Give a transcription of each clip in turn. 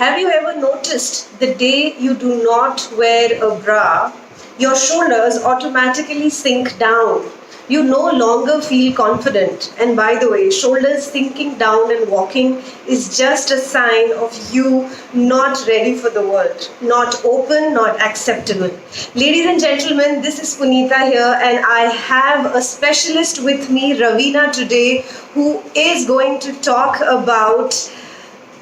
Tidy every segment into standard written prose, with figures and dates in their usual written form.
Have you ever noticed the day you do not wear a bra, your shoulders automatically sink down? You no longer feel confident. And by the way, shoulders sinking down and walking is just a sign of you not ready for the world, not open, not acceptable. Ladies and gentlemen, this is Punita here, and I have a specialist with me, Ravina, today, who is going to talk about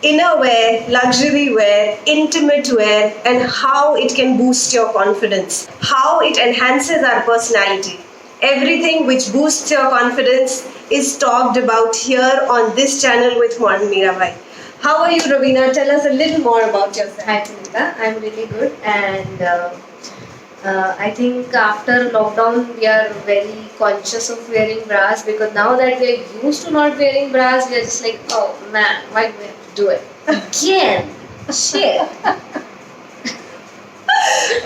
inner wear, luxury wear, intimate wear, and how it can boost your confidence, how it enhances our personality. Everything which boosts your confidence is talked about here on this channel with Modern Mirabai. How are you, Ravina? Tell us a little more about yourself. Hi, Sunita. I'm really good, and I think after lockdown we are very conscious of wearing bras, because now that we're used to not wearing bras, we are just like, oh man, why do we have to do it again? Shit.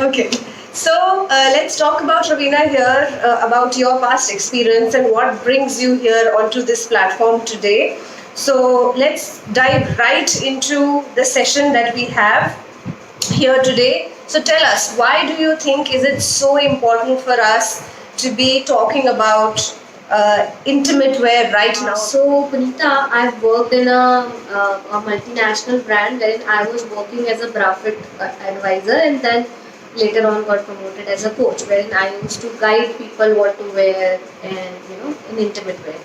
Okay, so let's talk about Ravina here, about your past experience and what brings you here onto this platform today. So let's dive right into the session that we have here today. So tell us, why do you think is it so important for us to be talking about intimate wear right now? So, Punita, I've worked in a multinational brand wherein I was working as a bra fit advisor, and then later on got promoted as a coach, wherein I used to guide people what to wear and in intimate wear.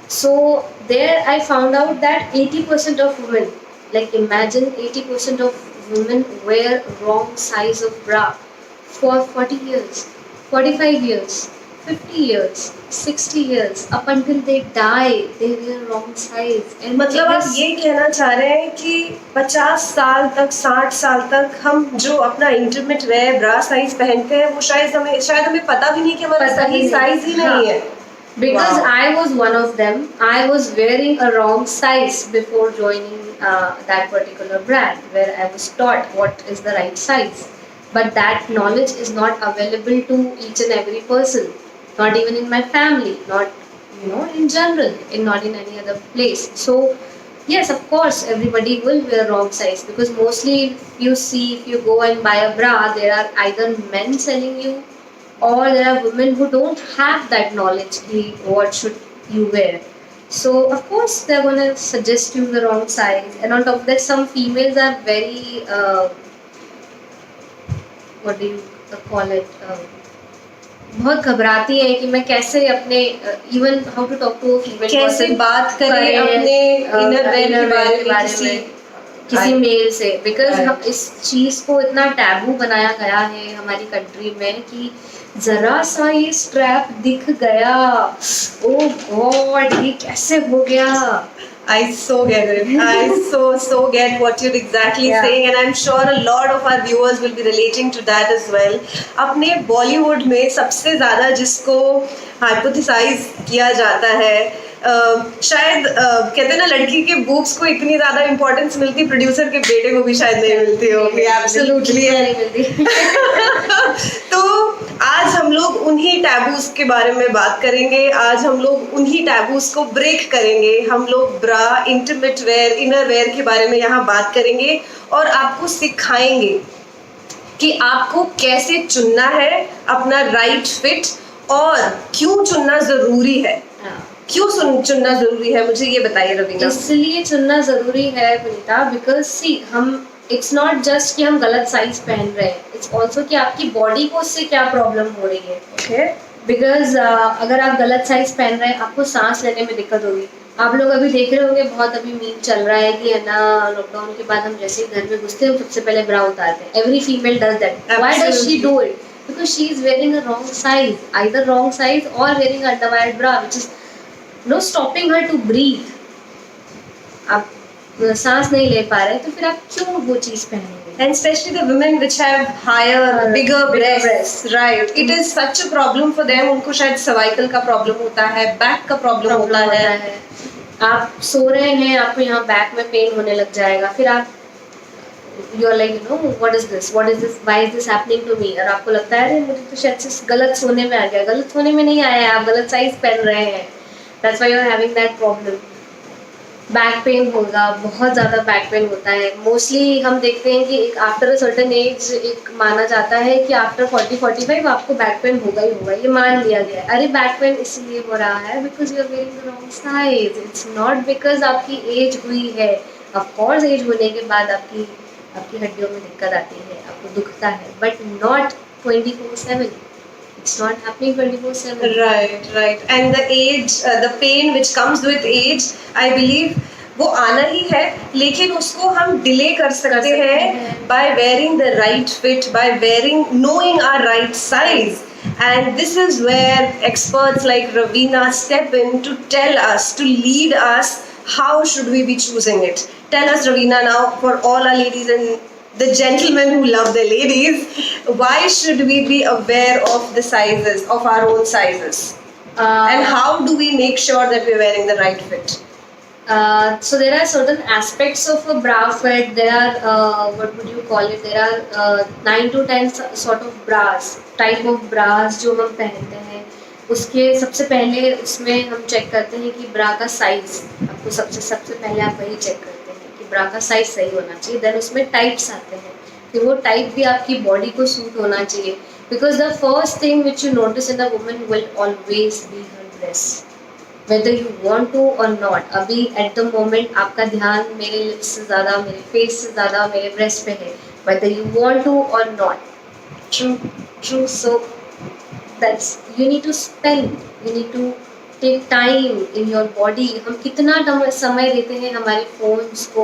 So there I found out that 80% of women, like imagine 80% of women wear wrong size of bra for 40 years, 45 years, 50 years, 60 years, up until they die, they wear wrong size. And मतलब आप ये कहना चाह रहे हैं कि 50 साल तक 60 साल तक हम जो अपना इंटीमेट वेयर ब्रा साइज पहनते हैं वो शायद हमें पता भी नहीं कि हमारा सही साइज ही नहीं है. Because Wow. I was one of them. I was wearing a wrong size before joining that particular brand, where I was taught what is the right size. But that knowledge is not available to each and every person, not even in my family, not in general, not in any other place. So yes, of course, everybody will wear wrong size, because mostly if you go and buy a bra, there are either men selling you, or there are women who don't have that knowledge what should you wear. So of course they're going to suggest you the wrong size, and on top of that, some females are very what do you call it, बहुत घबराती है कि मैं कैसे अपने even how to talk to female, कैसे बात करें अपने इनर वेयर के बारे में किसी मेल से, बिकॉज हम इस चीज को इतना टैबू बनाया गया है हमारी कंट्री में कि जरा सा ये स्ट्रैप दिख गया, ओ गॉड ये कैसे हो गया. I so get it. I so get what you're exactly saying, and I'm sure a lot of our viewers will be relating to that as well. अपने बॉलीवुड में सबसे ज़्यादा जिसको हाइपोथेसाइज किया जाता है, शायद कहते हैं ना, लड़की के बूब्स को इतनी ज़्यादा इम्पोर्टेंस मिलती, प्रोड्यूसर के बेटे को भी शायद नहीं मिलती होगी. एब्सोल्युटली नहीं मिलती. तो आज हम लोग उन्हीं टैबूज के बारे में बात करेंगे. आज हम लोग उन्हीं टैबूज को ब्रेक करेंगे. हम लोग ब्रा, इंटीमेट वेयर, इनर वेयर के बारे में यहाँ बात करेंगे और आपको सिखाएंगे कि आपको कैसे चुनना है अपना राइट फिट, और क्यों चुनना जरूरी है. क्यों चुनना जरूरी है, मुझे ये बताइए रवीना. इसलिए चुनना जरूरी है पुनीता, बिकॉज सी हम इट्स नॉट जस्ट कि हम गलत साइज पहन रहे हैं, इट्स ऑल्सो कि आपकी बॉडी को उससे क्या प्रॉब्लम हो रही है. ओके, बिकॉज अगर आप गलत साइज पहन रहे हैं, आपको सांस लेने में दिक्कत होगी. आप लोग अभी देख रहे होंगे, बहुत अभी मीम चल रहा है कि है ना, लॉकडाउन के बाद हम जैसे ही घर में घुसते हैं सबसे पहले ब्रा उतारते हैं. Every female does that. Why does she do it? Because she is wearing a wrong size, either wrong size और wearing underwired bra which is stopping her to breathe. आप सांस नहीं ले पा रहे, तो फिर आप क्यों वो चीज पहनेंगे? and especially the women which have higher, bigger breasts, right? It is such a problem for them. उनको शायद cervical का problem होता है, back का problem होता है. आप सो रहे हैं, आपको यहाँ बैक में पेन होने लग जाएगा, फिर आप you are like what is this, why is this happening to me, और आपको लगता है अरे मुझे तो शायद से गलत सोने में आ गया. गलत सोने में नहीं आया है, आप गलत साइज पहन रहे हैं. That's why you are having that problem. Back pain होगा, बहुत ज़्यादा बैक पेन होता है। मोस्टली हम देखते हैं कि एक आफ्टर अ सर्टेन एज एक माना जाता है कि आफ्टर 40-45 आपको बैक पेन होगा ही होगा, ये मान लिया गया है। अरे बैक पेन इसलिए हो रहा है because you are wearing the wrong size, it's not because आपकी एज हुई है। ऑफ कोर्स एज होने के बाद आपकी आपकी हड्डियों में दिक्कत आती है, आपको दुखता है, but not 24/7। It's not happening 24/7. Right, right. And the age, the pain which comes with age, I believe वो आना ही है, लेकिन उसको हम डिले कर सकते हैं by wearing the right fit, by wearing, knowing our right size. And this is where experts like Ravina step in to tell us, to lead us, how should we be choosing it. Tell us, Ravina, now for all our ladies and the gentlemen who love the ladies, why should we be aware of the sizes, of our own sizes? And how do we make sure that we're wearing the right fit? So there are certain aspects of a bra fit. There are what would you call it? There are 9 to 10 sort of bras, type of bras जो हम पहनते हैं। उसके सबसे पहले उसमें हम check करते हैं कि ब्रा का साइज, आपको सबसे सबसे पहले आप वही चेक करते हैं कि ब्रा का साइज सही होना चाहिए। देन उसमें टाइप्स आते हैं कि वो टाइप भी आपकी बॉडी को सूट होना चाहिए, because the first thing which you notice in the woman will always be her dress, whether you want to or not। अभी at the moment आपका ध्यान मेरे लिप्स से ज़्यादा, मेरे फेस से ज़्यादा मेरे ब्रेस्ट पे है, whether you want to or not। True, true। So that's, you need to spend, you need to take time in your body। हम कितना समय देते हैं हमारे फोन्स को,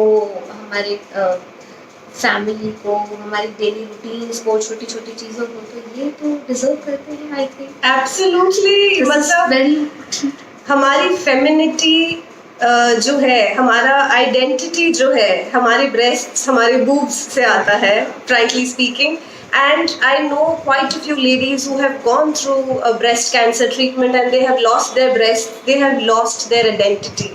हमारे फैमिली को, हमारी डेली रूटीन्स को, छोटी छोटी चीज़ों को, तो ये तो डिजर्व करते हैं आई थिंक। एब्सोल्युटली, मतलब वेरी हमारी फेमिनिटी जो है, हमारा आइडेंटिटी जो है, हमारे ब्रेस्ट्स, हमारे बूब्स से आता है, frankly speaking. And I know quite a few ladies who have gone through a breast cancer treatment and they have lost their breasts, they have lost their identity,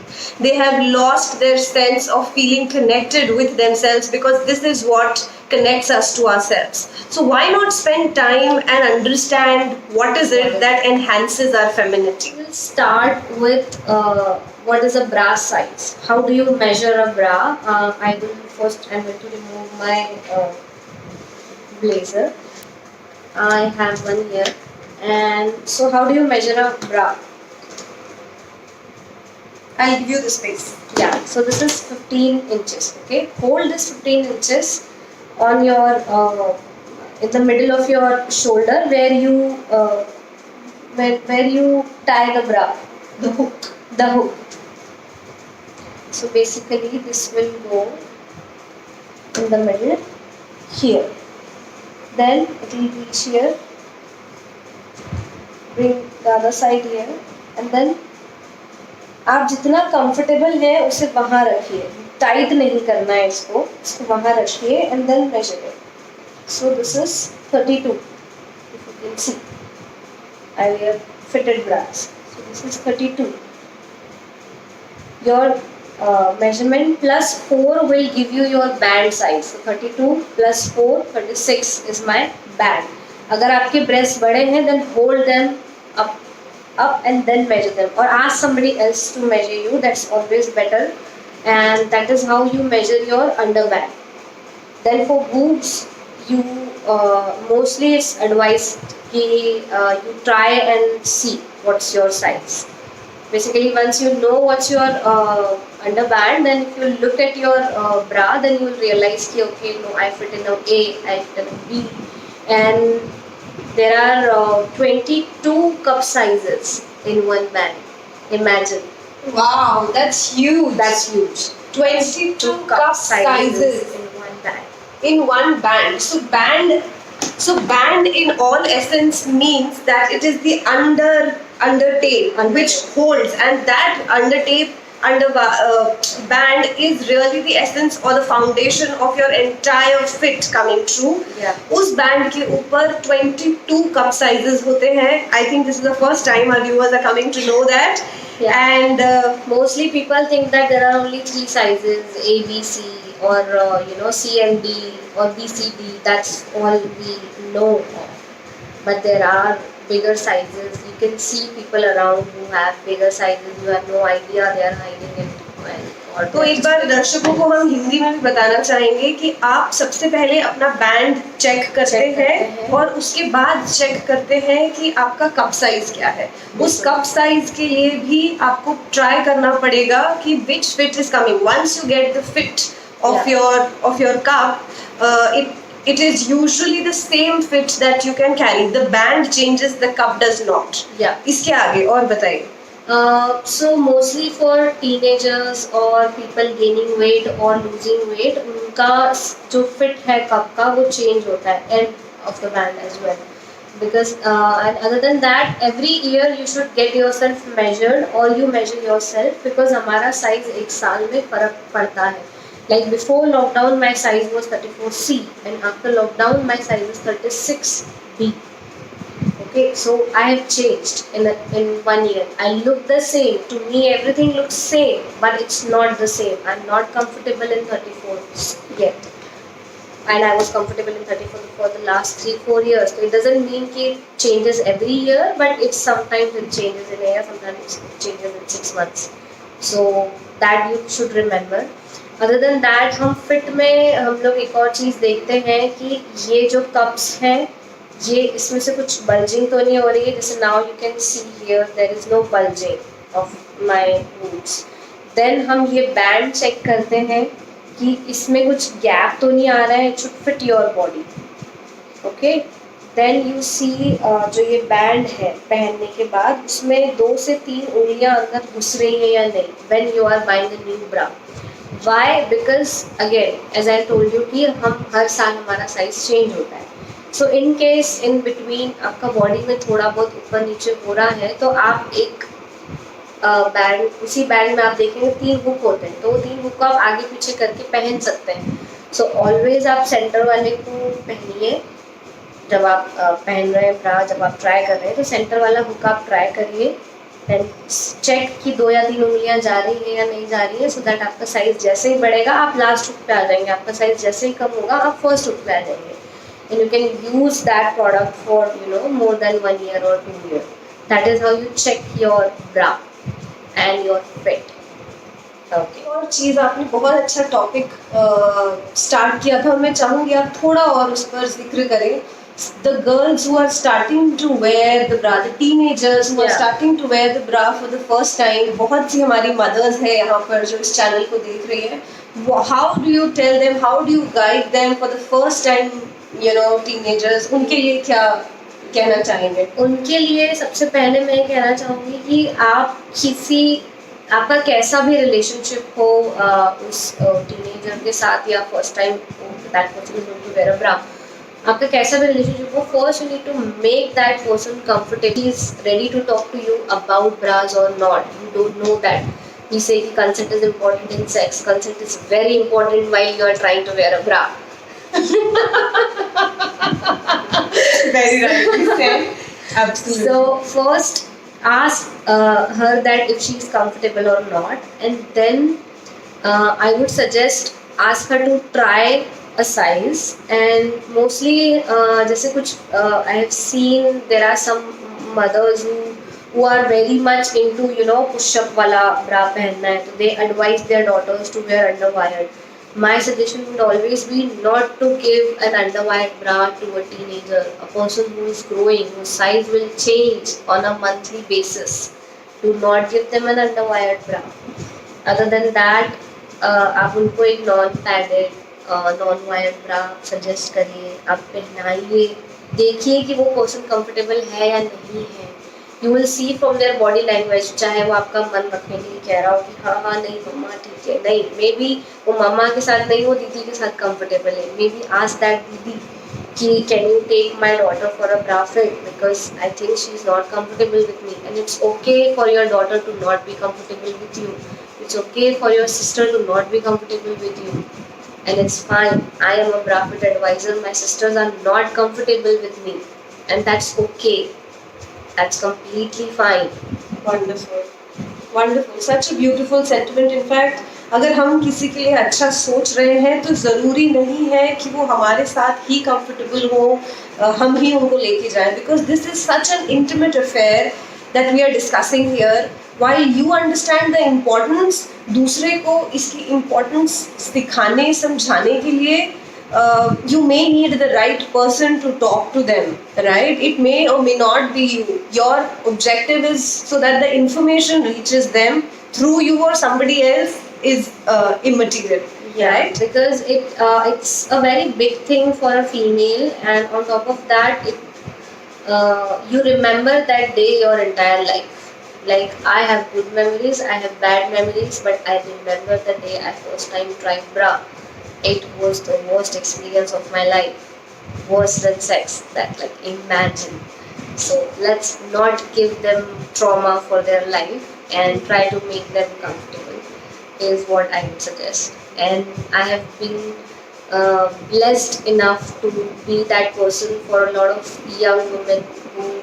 they have lost their sense of feeling connected with themselves, because this is what connects us to ourselves. So why not spend time and understand what is it that enhances our femininity? We'll start with what is a bra size. How do you measure a bra? I will first, I'm going to remove my blazer. I have one here. And so how do you measure a bra? I'll give you the space. Yeah, so this is 15 inches. Okay, hold this 15 inches on your in the middle of your shoulder, where you where you tie the bra, The hook. the hook. So basically this will go in the middle here, then it will reach here, bring the other side here, and then आप जितना comfortable है उसे वहाँ रखिए, tight नहीं करना है इसको वहाँ रखिए, and then measure it. So this is 32, if you can see, I wear fitted bras, so this is 32। Your measurement plus 4 will give you your band size। So 32 plus 4, 36 is my band। अगर आपके breasts बड़े हैं then hold them up and then measure them, or ask somebody else to measure you, that's always better, and that is how you measure your underband। Then for boobs, you mostly it's advised कि you try and see what's your size। Basically once you know what's your underband, then if you look at your bra, then you will realize कि okay, no, I fit in a A, I fit in a B, and there are 22 cup sizes in one band. Imagine. Wow, that's huge. That's huge. 22 cup sizes in one band. in one band. So band in all essence means that it is the undertape which holds, and that band is really the essence or the foundation of your entire fit coming true. Yeah. उस band के ऊपर 22 cup sizes होते हैं. I think this is the first time our viewers are coming to know that. Yeah. And mostly people think that there are only 3 sizes, A, B, C, or C and D, or B, C, D. That's all we know of. But there are bigger sizes. You can see people around who have bigger sizes. You have no idea they are hiding it, and or तो एक बार दर्शकों को हम हिंदी में भी बताना चाहेंगे कि आप सबसे पहले अपना बैंड चेक करते चेक करते हैं हैं। और उसके बाद चेक करते हैं कि आपका कप साइज क्या है। उस कप साइज के लिए भी आपको ट्राई करना पड़ेगा कि which fit is coming. Once you get the fit of your cup, it is usually the same fit that you can carry. The band changes, the cup does not. Yeah. इसके आगे और बताइए। So mostly for teenagers or people gaining weight or losing weight, उनका जो fit है cup का वो change होता है end of the band as well. Because and other than that, every year you should get yourself measured or you measure yourself, because हमारा size एक साल में फर्क पड़ता है. Like before lockdown, my size was 34C, and after lockdown, my size is 36B. Okay, so I have changed in 1 year. I look the same. To me, everything looks same, but it's not the same. I'm not comfortable in 34 yet, and I was comfortable in 34 for the last 3-4 years. So it doesn't mean it changes every year, but it's sometimes it changes in a year, sometimes it changes in 6 months. So that you should remember. Other than that हम fit में हम लोग एक और चीज़ देखते हैं कि ये जो कप्स हैं ये इसमें से कुछ बल्जिंग तो नहीं हो रही है. जैसे now you can see here there is no bulging of my boots. देन हम ये बैंड चेक करते हैं कि इसमें कुछ गैप तो नहीं आ रहा है. It should fit your body. Okay, then you see जो ये बैंड है पहनने के बाद उसमें 2 से 3 उंगलियां अंदर घुस रही हैं या नहीं when you are buying a new bra. Why? Because again, as I told you कि हम हर साल हमारा साइज चेंज होता है. So in case in between आपका बॉडी में थोड़ा बहुत ऊपर नीचे हो रहा है तो आप एक बैंड, उसी बैंड में आप देखेंगे 3 हुक होते हैं, तो वो 3 हुक को आप आगे पीछे करके पहन सकते हैं. So always आप सेंटर वाले को पहनिए जब आप पहन रहे हैं ब्रा. जब आप ट्राई कर रहे हैं तो सेंटर वाला हुक आप ट्राई करिए एंड चेक कि 2 या 3 उंगलियां जा रही है या नहीं जा रही है, सो दैट आपका साइज जैसे ही बढ़ेगा आप लास्ट हुक पे आ जाएंगे. आपका साइज जैसे ही कम होगा आप फर्स्ट हुक पे आ जाएंगे. And you can use that product for more than 1 year or 2 years. That is how you check your bra and your fit. Okay, और चीज़ आपने बहुत अच्छा टॉपिक स्टार्ट किया था. मैं चाहूँगी आप थोड़ा और उस पर जिक्र करें. The girls who are starting to wear the bra, the teenagers who are starting to wear the bra for the first time, बहुत सी हमारी mothers हैं यहाँ पर जो इस चैनल को देख रही हैं. How do you tell them, how do you guide them for the first time, teenagers? उनके लिए क्या कहना चाहेंगे? उनके लिए सबसे पहले मैं कहना चाहूँगी कि आपका कैसा भी रिलेशनशिप हो उस टीनेजर के साथ या first time that person is going to wear a bra, आपका कैसा भी रिलेशनशिप हो, first you need to make that person comfortable. He is ready to talk to you about bras और not. You don't know that. We say consent is important in sex. Consent is very important while you are trying to wear a bra. Very rightly said. Absolutely. So first ask her that if she is comfortable or not, and then I would suggest ask her to try a size. And mostly जैसे कुछ I have seen there are some mothers who are very much into push up वाला bra पहनना है, तो they advise their daughters to wear underwired. My suggestion would always be not to give an underwired bra to a teenager, a person who is growing, whose size will change on a monthly basis. Do not give them an underwired bra. Other than that, आप उनको एक non-padded non wired ब्रा suggest करिए. आप पहनाइए, देखिए कि वो person comfortable है या नहीं है. You will see from their body language, चाहे वो आपका मन रखने के लिए कह रहा हो कि हाँ नहीं मम्मा ठीक है, नहीं मे बी वो मम्मा के साथ नहीं, वो दीदी के साथ कंफर्टेबल है. मे बी आस्क दैट दीदी कि can you take my daughter for a bra fit because I think she is not comfortable with me. And it's okay for your daughter to not be comfortable with you. It's okay for your sister to not be comfortable with you. And it's fine. I am a bra fit advisor. My sisters are not comfortable with me, and that's okay. That's completely fine. Wonderful, wonderful. Such a beautiful sentiment. In fact, अगर हम किसी के लिए अच्छा सोच रहे हैं तो ज़रूरी नहीं है कि वो हमारे साथ ही कंफर्टेबल हो, हम ही उनको लेके जाएं. Because this is such an intimate affair that we are discussing here. While you understand the importance दूसरे को इसकी इम्पोर्टेंस सिखाने समझाने के लिए you may need the right person to talk to them, right? It may or may not be you. Your objective is so that the information reaches them through you or somebody else is immaterial, right? Because it's a very big thing for a female, and on top of that, you remember that day your entire life. Like, I have good memories, I have bad memories, but I remember the day I first time tried bra. It was the worst experience of my life, worse than sex. That, like, imagine. So let's not give them trauma for their life and try to make them comfortable, is what I would suggest. And I have been blessed enough to be that person for a lot of young women who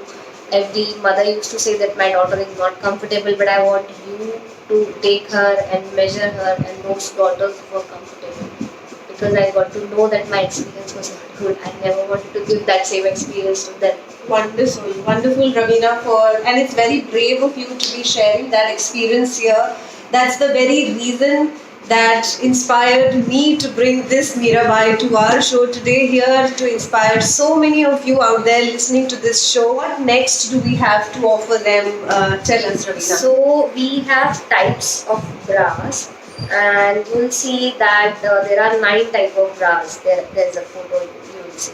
every mother used to say that my daughter is not comfortable, but I want you to take her and measure her, and those daughters were comfortable. Because I got to know that my experience was not good. I never wanted to give that same experience to them. Wonderful, wonderful, Ravina, and it's very brave of you to be sharing that experience here. That's the very reason that inspired me to bring this Mirabai to our show today, here to inspire so many of you out there listening to this show. What next do we have to offer them? Tell us, Ravina. So we have types of bras, and you'll see that there are 9 types of bras. There's a photo you will see.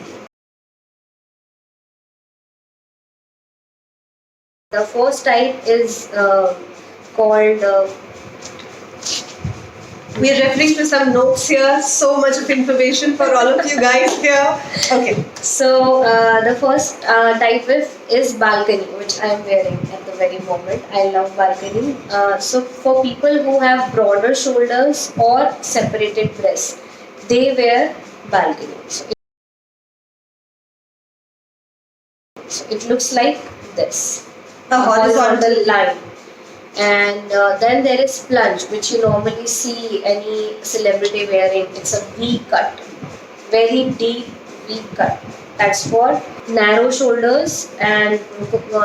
The first type is called we're referring to some notes here. So much of information for all of you guys here. Okay. So the first type is balcony, which I am wearing at the very moment. I love balcony. So for people who have broader shoulders or separated breasts, they wear balcony. So it looks like this, a horizontal line. And then there is plunge, which you normally see any celebrity wearing. It's a V cut, very deep V cut. That's for narrow shoulders, and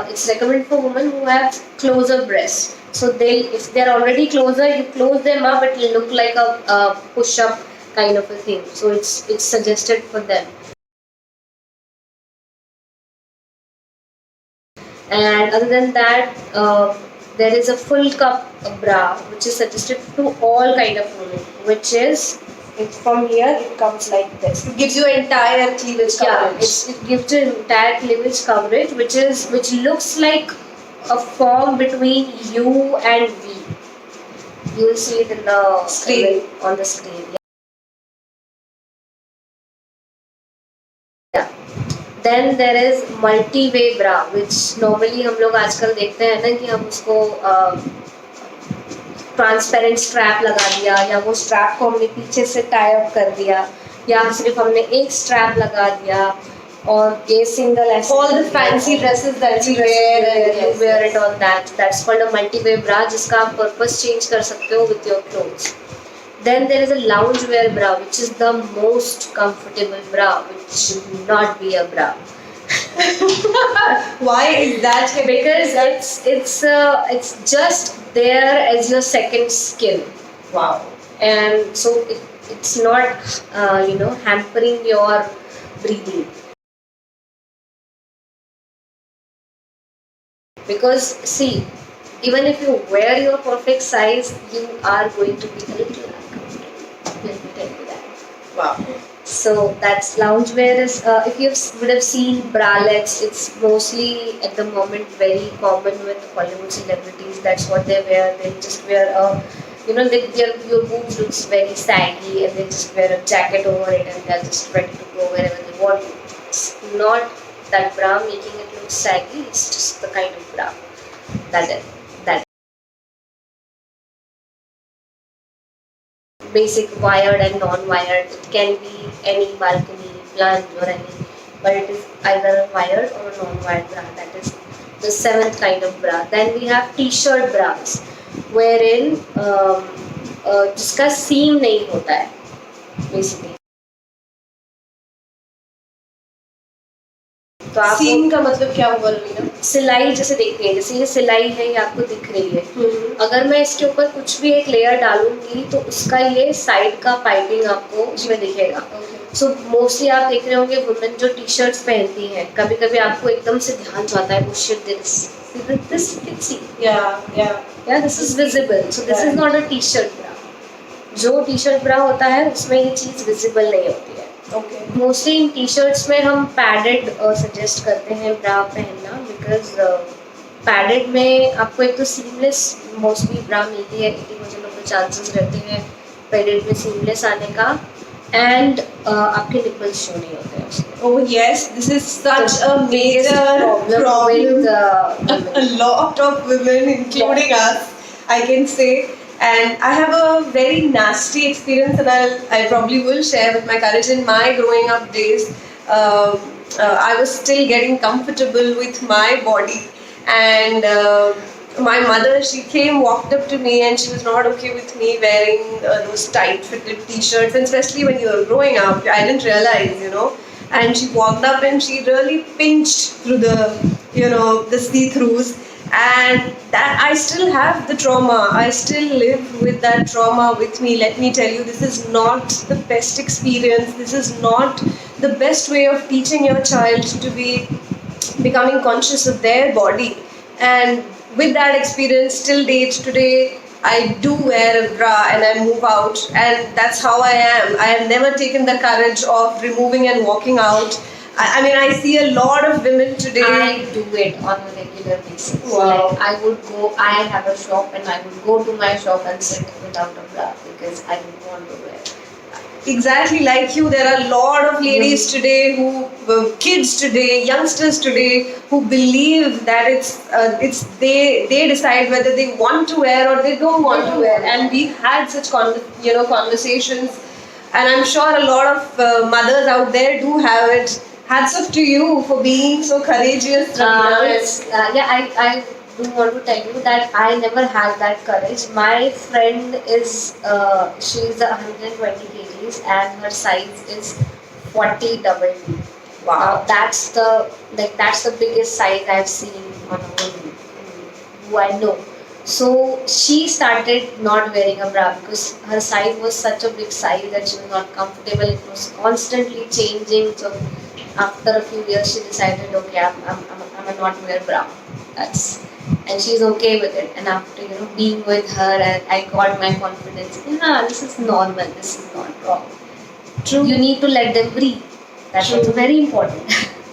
it's recommended for women who have closer breasts. So if they're already closer, you close them up, it will look like a push-up kind of a thing. So it's suggested for them. And other than that, there is a full cup bra, which is suggested to all kind of women, which is, from here it comes like this. It gives you entire cleavage coverage. Yeah, it gives you entire cleavage coverage, which looks like a form between U and V. You will see it in the screen, on the screen. Yeah. Then there is multi-way bra, which normally हम लोग आजकल देखते हैं ना कि हम उसको transparent strap लगा दिया, या वो स्ट्रैप को हमने पीछे से टाई अप कर दिया, या सिर्फ हमने एक स्ट्रैप लगा दिया, और ये सिंगल ऐसे all the fancy dresses that you wear it on that's called a multi-way bra, जिसका आप पर्पस चेंज कर सकते हो with your clothes. Then there is a lounge wear bra, which is the most comfortable bra, which should not be a bra. Why is that? Because it's just there as your second skin. Wow. And so it's not hampering your breathing. Because see, even if you wear your perfect size, you are going to be a little uncomfortable. Let me tell you that. Wow. So that's loungewear. Is if you would have seen bralettes, it's mostly at the moment very common with Hollywood celebrities. That's what they wear. They just wear your boobs looks very saggy, and they just wear a jacket over it, and they're just ready to go wherever they want to. It's not that bra making it look saggy. It's just the kind of bra that basic wired and non-wired. It can be any balcony, plunge, or any, but it is either a wired or a non-wired bra. That is the 7th kind of bra. Then we have t-shirt bras, wherein जिसका सीम नहीं होता है basically. तो सीम का मतलब क्या हुआ रवीना? सिलाई जैसे देखनी है, जैसे ये सिलाई है, ये आपको दिख रही है, अगर मैं इसके ऊपर कुछ भी एक लेयर डालूंगी तो उसका ये साइड का पाइपिंग आपको उसमें दिखेगा। सो मोस्टली आप देख रहे होंगे वुमेन जो टी शर्ट्स पहनती हैं, कभी कभी आपको एकदम से ध्यान जाता है, shit, this you can see, yeah, this is visible, so this is not a t-shirt bra। जो टी शर्ट ब्रा होता है उसमें ये चीज़ विजिबल नहीं होती है। मोस्टली इन टी शर्ट्स में हम पैडेड सजेस्ट करते हैं ब्रा पहनना, बिकॉज पैडेड में आपको एक तो सीमलेस मोस्टली ब्रा मिलती है, 80% ऑफ द चांसेस रहते हैं पैडेड में सीमलेस आने का, एंड आपके निपल्स शो नहीं होते हैं उसमें। Oh yes, this is such a major problem with a lot of women, including us, I can say. And I have a very nasty experience that I probably will share with my courage. In my growing up days, I was still getting comfortable with my body, and my mother, she came, walked up to me, and she was not okay with me wearing those tight fitted t-shirts, and especially when you were growing up, I didn't realize, you know. And she walked up and she really pinched through the, you know, the see-throughs, and that I still have the trauma. I still live with that trauma with me. Let me tell you, this is not the best experience. This is not the best way of teaching your child to be becoming conscious of their body. And with that experience, till date today, I do wear a bra and I move out, and that's how I am. I have never taken the courage of removing and walking out. I mean, I see a lot of women today. I do it on a regular basis. Wow. Like I have a shop and I would go to my shop and sit without a bra because I don't want to wear. Exactly like you, there are a lot of ladies today kids today, youngsters today, who believe that it's they decide whether they want to wear or they don't want to wear. And we've had such conversations, and I'm sure a lot of mothers out there do have it. Hats off to you for being so courageous, Ravina. I do want to tell you that I never had that courage. My friend is she's 120 kgs and her size is 40 double D. Wow. That's the biggest size I've seen on a woman who I know. So she started not wearing a bra because her size was such a big size that she was not comfortable. It was constantly changing. So after a few years, she decided, okay, I'm a not wear bra. And she's okay with it. And after being with her, I got my confidence. Yeah, this is normal. This is not wrong. True. You need to let them breathe. That's also very important.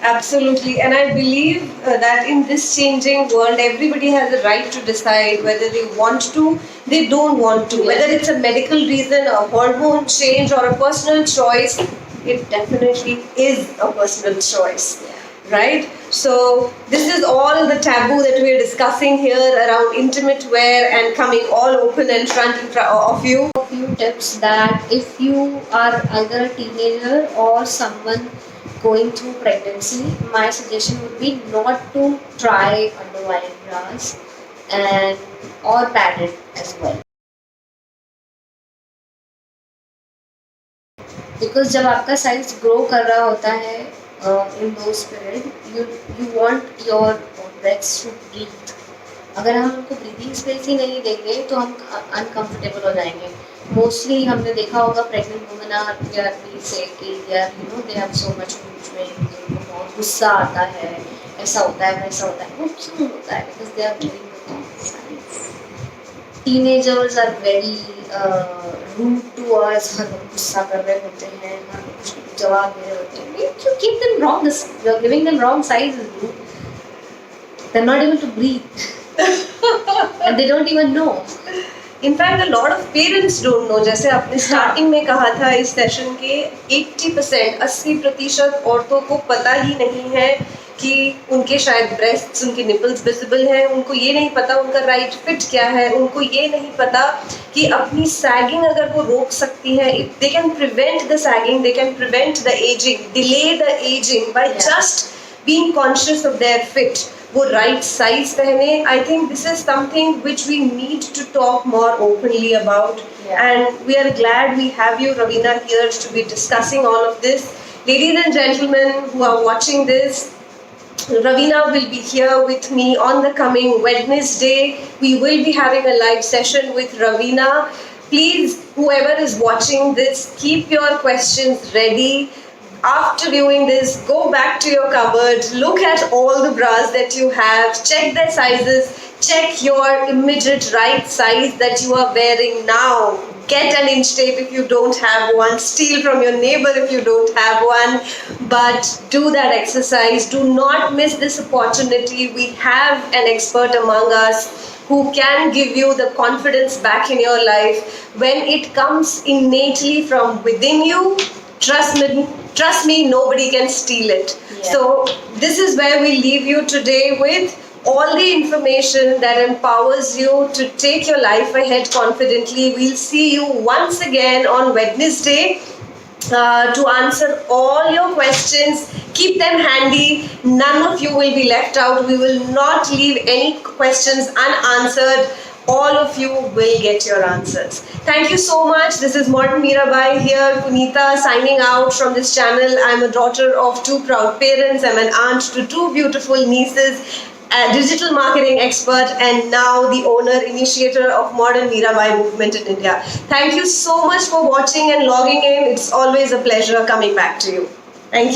Absolutely, and I believe that in this changing world, everybody has a right to decide whether they want to, they don't want to. Yeah. Whether it's a medical reason, a hormone change, or a personal choice, it definitely is a personal choice, right? So this is all the taboo that we are discussing here around intimate wear and coming all open and front of you. A few tips that if you are either a teenager or someone going through pregnancy, my suggestion would be not to try underwire bras or padded as well. Because जब आपका size grow कर रहा होता है in those period, you want your breaths to breathe. अगर हम उनको breathing space ही नहीं देंगे तो हम अनकंफर्टेबल हो जाएंगे। मोस्टली हमने देखा होगा प्रेग्नेंट वुमेन आर से कि यार they have so much movement, उनको बहुत गुस्सा आता है, ऐसा होता है वैसा होता है। वो क्यों होता है? Because they are very science. Teenagers are very rude to us, हर वक्त गुस्सा कर रहे होते हैं, हर वक्त जवाब दे रहे होते हैं। You keep them wrong, you are giving them wrong sizes. They're not able to breathe. And they don't even know. In fact, a lot of parents don't know. जैसे आपने स्टार्टिंग में कहा था इस सेशन के 80%, 80% औरतों को पता ही नहीं है कि उनके शायद ब्रेस्ट्स, उनके निपल्स विजिबल हैं, उनको ये नहीं पता उनका राइट फिट क्या है, उनको ये नहीं पता कि अपनी सैगिंग अगर वो रोक सकती है, they can prevent the sagging, they can prevent the ageing, delay the ageing by just being conscious of their fit. वो राइट साइज पहने. I think this is something which we need to talk more openly about, and we are glad we have you Ravina here to be discussing all of this. Ladies and gentlemen who are watching this, Ravina will be here with me on the coming Wednesday. We will be having a live session with Ravina. Please, whoever is watching this, keep your questions ready. After viewing this, go back to your cupboard, look at all the bras that you have, check their sizes, check your immediate right size that you are wearing now. Get an inch tape if you don't have one, steal from your neighbor if you don't have one, but do that exercise. Do not miss this opportunity. We have an expert among us who can give you the confidence back in your life when it comes innately from within you. Trust me, nobody can steal it. Yeah. So this is where we leave you today with all the information that empowers you to take your life ahead confidently. We'll see you once again on Wednesday to answer all your questions. Keep them handy. None of you will be left out. We will not leave any questions unanswered. All of you will get your answers. Thank you so much. This is Modern Mirabai here. Punita signing out from this channel. I'm a daughter of 2 proud parents. I'm an aunt to 2 beautiful nieces, a digital marketing expert, and now the owner, initiator of Modern Mirabai movement in India. Thank you so much for watching and logging in. It's always a pleasure coming back to you. Thank you.